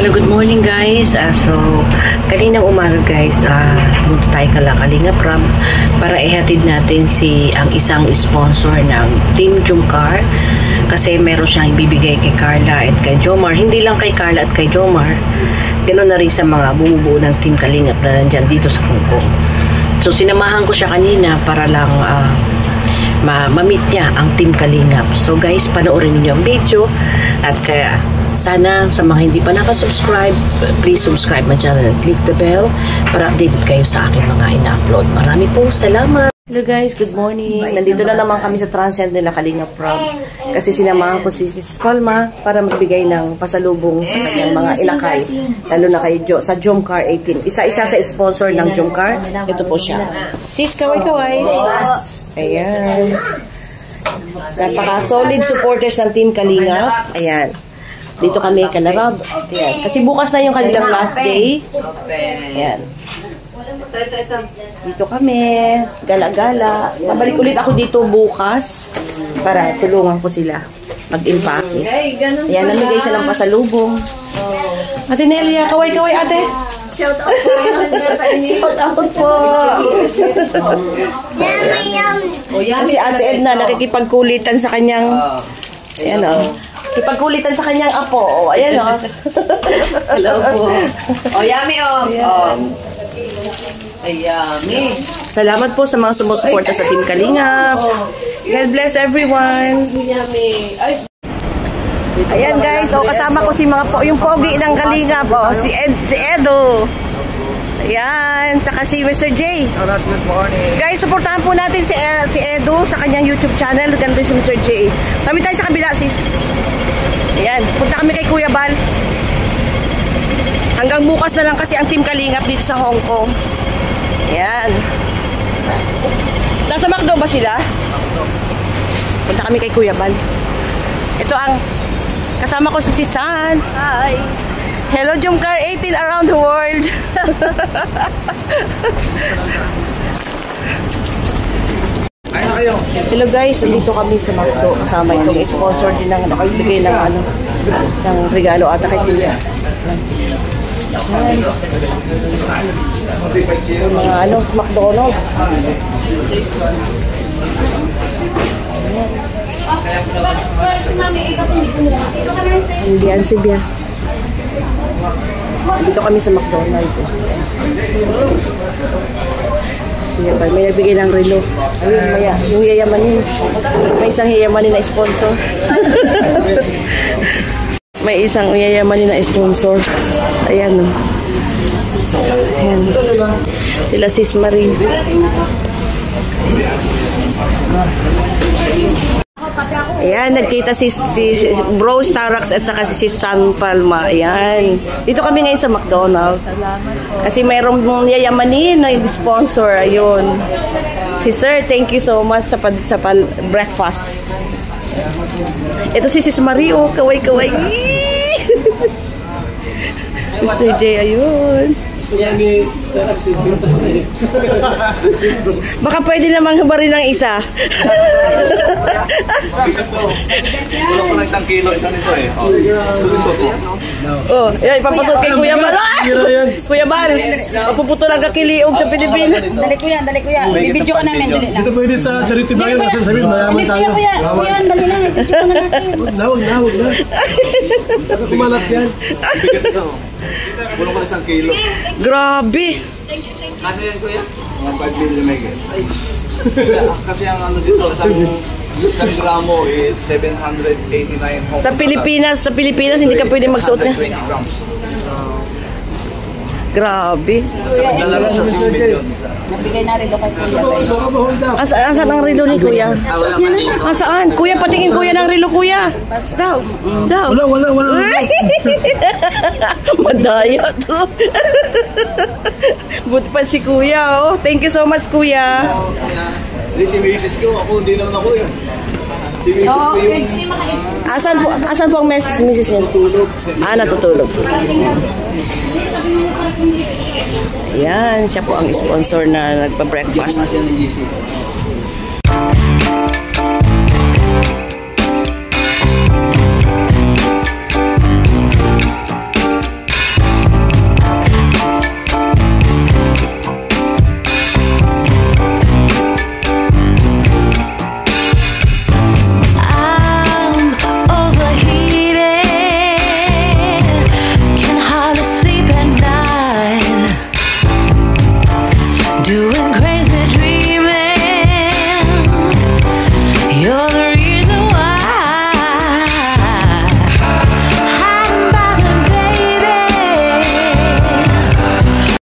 Hello, good morning guys. So, kaninang umaga guys, punta tayo kala Kalinga Prab para ihatid natin ang isang sponsor ng Team Jomcar. Kasi meron siyang ibibigay kay Carla at kay Jomar. Hindi lang kay Carla at kay Jomar. Ganoon na rin sa mga bumubuo ng Team Kalingap na nandyan dito sa Hong Kong. So, sinamahan ko siya kanina para lang ma-meet niya ang Team Kalingap. So guys, panoorin niyo ang video at kaya sana sa mga hindi pa nakasubscribe, please subscribe my channel and click the bell para updated kayo sa aking mga ina-upload. Marami pong salamat! Hello guys, good morning! Nandito na naman kami sa Transient nila Kalinga Prab kasi sinamahan ko si Sis Palma para magbigay ng pasalubong sa kanyang mga inakay. Lalo na kay sa Jomcar 18. Isa-isa sa sponsor ng Jomcar. Ito po siya. Sis, kaway-kaway! Ayan. Napaka-solid supporters ng Team Kalingap. Ayan. Dito kami Kanarab. Ayan. Kasi bukas na yung kanilang last day. Ayan. Dito kami. Gala-gala. Pabalik ulit ako dito bukas para tulungan ko sila mag-impake. Ayan. Namigay siya ng pasalubong. Ate Nelia, kaway-kaway ate. Shout out po. Shout out po. Kasi Ate Edna nakikipagkulitan sa kanyang ayan o. Kipagkulitan sa kanyang apo. O, ayan o. Hello po. O, yummy o. Ay, yummy. Salamat po sa mga sumusuporta sa Team Kalingap. God bless everyone. Yummy. Ayan guys, kasama ko yung pogi ng Kalingap, si Edo. Ayan, saka si Mr. J. Good morning. Guys, supportahan po natin si Edo sa kanyang YouTube channel. Ganito si Mr. J. Kami tayo sa kabila, sis. Ayan, punta kami kay Kuya Bal. Hanggang bukas na lang kasi ang Team Kalingap dito sa Hong Kong. Ayan. Nasa McDo ba sila? Punta kami kay Kuya Bal. Ito ang kasama ko si San. Hi. Hello Jomcar 18 around the world. Hello guys, dito kami sa McDo. Kasama itong sponsor din ng nakibigay ng ng regalo ata kay Kuya. Yung mga McDonald's. Indian Sibia. Dito kami sa McDonald's. May nagbigay ng relo. Ayun, yung yayamanin. May isang yayamanin na sponsor. May isang yayamanin na sponsor. Ayan. Ayan. Sila Sis Marie. Ayan, nagkita si Bro Starax at saka si San Palma. Ayan. Dito kami ngayon sa McDonald's. Kasi mayroong yayamanin na sponsor. Ayun. Si Sir, thank you so much sa breakfast. Ito si Sis Marie, kaway-kaway. Mr. J, ayun. Baka pwede namang habarin ng isa. Kulang ko ng 1 kilo, isa nito eh. Yan, ipapasok kay Kuya Bal. Kuya Bal, mapuputo lang kakiliog sa Pilipinas. Dali kuya. Bibidyo ka namin, dali lang. Dito pwede sa charity bayan, kasi sabihin, mayaman tayo. Kuya, dali lang. Huwag na. Baka kumalat yan. Kulang ko ng 1 kilo. Grabe. Ano yan kuya? Mga 5 million megit. Kasi ang dito, isang gramo is 789 Sa Pilipinas hindi ka pwede magsuot niya. 120 grams. Grabe. Naglalaro sa 6 million. Magbigay na relo kay kuya. Asan ang relo ni Kuya? Saan? Kuya, patingin Kuya ng relo, Kuya. Daw. Wala. Madaya to. Buti pa si Kuya, Thank you so much, Kuya. Hindi si Mrs. ko, ako hindi naman ako eh. Si Mrs. ko yung... Asan po ang Mrs. niya? Natutulog. Ayan, siya po ang sponsor na nagpa-breakfast.